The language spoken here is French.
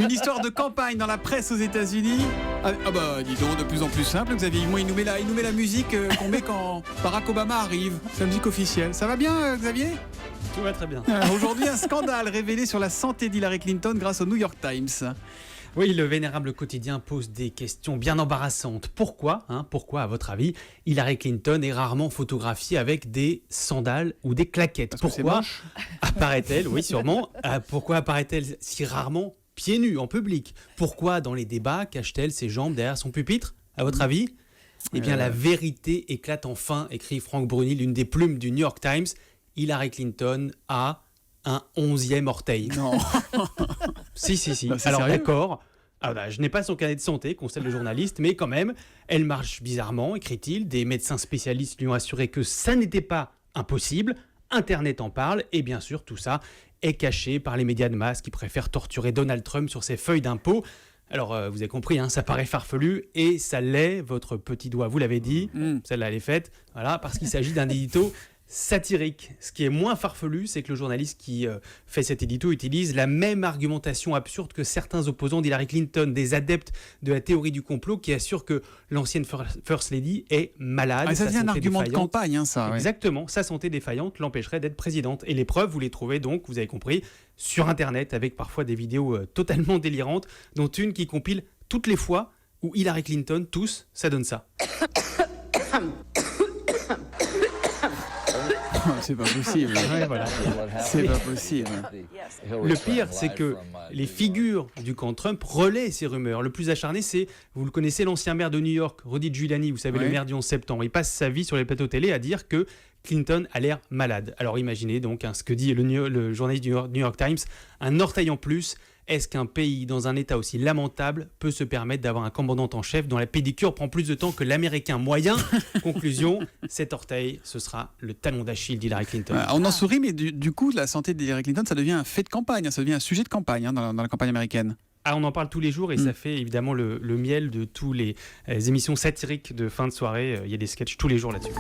Une histoire de campagne dans la presse aux États-Unis. Bah dis donc, de plus en plus simple, Xavier. Moi, il nous met la musique qu'on met quand Barack Obama arrive. C'est la musique officielle. Ça va bien, Xavier ? Tout va très bien. Aujourd'hui, un scandale révélé sur la santé d'Hillary Clinton grâce au New York Times. Oui, le vénérable quotidien pose des questions bien embarrassantes. Pourquoi, à votre avis, Hillary Clinton est rarement photographiée avec des sandales ou des claquettes ? Pourquoi apparaît-elle, oui sûrement, pourquoi apparaît-elle si rarement pieds nus en public ? Pourquoi dans les débats cache-t-elle ses jambes derrière son pupitre ? À votre avis ? Eh bien, la vérité éclate enfin, écrit Frank Bruni, l'une des plumes du New York Times. Hillary Clinton a un 11e orteil. Non. Si. Bah, alors sérieux ? d'accord, je n'ai pas son carnet de santé, constate le journaliste, mais quand même, elle marche bizarrement, écrit-il. Des médecins spécialistes lui ont assuré que ça n'était pas impossible. Internet en parle, et bien sûr, tout ça est caché par les médias de masse qui préfèrent torturer Donald Trump sur ses feuilles d'impôts. Alors, vous avez compris, ça paraît farfelu, et ça l'est, votre petit doigt, vous l'avez dit, celle-là elle est faite, voilà, parce qu'il s'agit d'un édito satirique. Ce qui est moins farfelu, c'est que le journaliste qui fait cet édito utilise la même argumentation absurde que certains opposants d'Hillary Clinton, des adeptes de la théorie du complot qui assurent que l'ancienne First Lady est malade. Ça devient un argument de campagne, ça. Ouais. Exactement, sa santé défaillante l'empêcherait d'être présidente. Et les preuves, vous les trouvez donc, vous avez compris, sur Internet, avec parfois des vidéos totalement délirantes, dont une qui compile toutes les fois où Hillary Clinton tousse, ça donne ça. C'est pas possible. Ouais, voilà. C'est pas possible. Le pire, c'est que les figures du camp Trump relaient ces rumeurs. Le plus acharné, c'est, vous le connaissez, l'ancien maire de New York, Rudy Giuliani, vous savez, le maire du 11 septembre. Il passe sa vie sur les plateaux télé à dire que Clinton a l'air malade. Alors imaginez donc ce que dit le journaliste du New York Times, un orteil en plus. Est-ce qu'un pays dans un état aussi lamentable peut se permettre d'avoir un commandant en chef dont la pédicure prend plus de temps que l'américain moyen ? Conclusion, cet orteil, ce sera le talon d'Achille d'Hillary Clinton. On en sourit, mais du coup, la santé d'Hillary Clinton, ça devient un fait de campagne, ça devient un sujet de campagne dans la campagne américaine. On en parle tous les jours et ça fait évidemment le miel de tous les émissions satiriques de fin de soirée. Il y a des sketchs tous les jours là-dessus.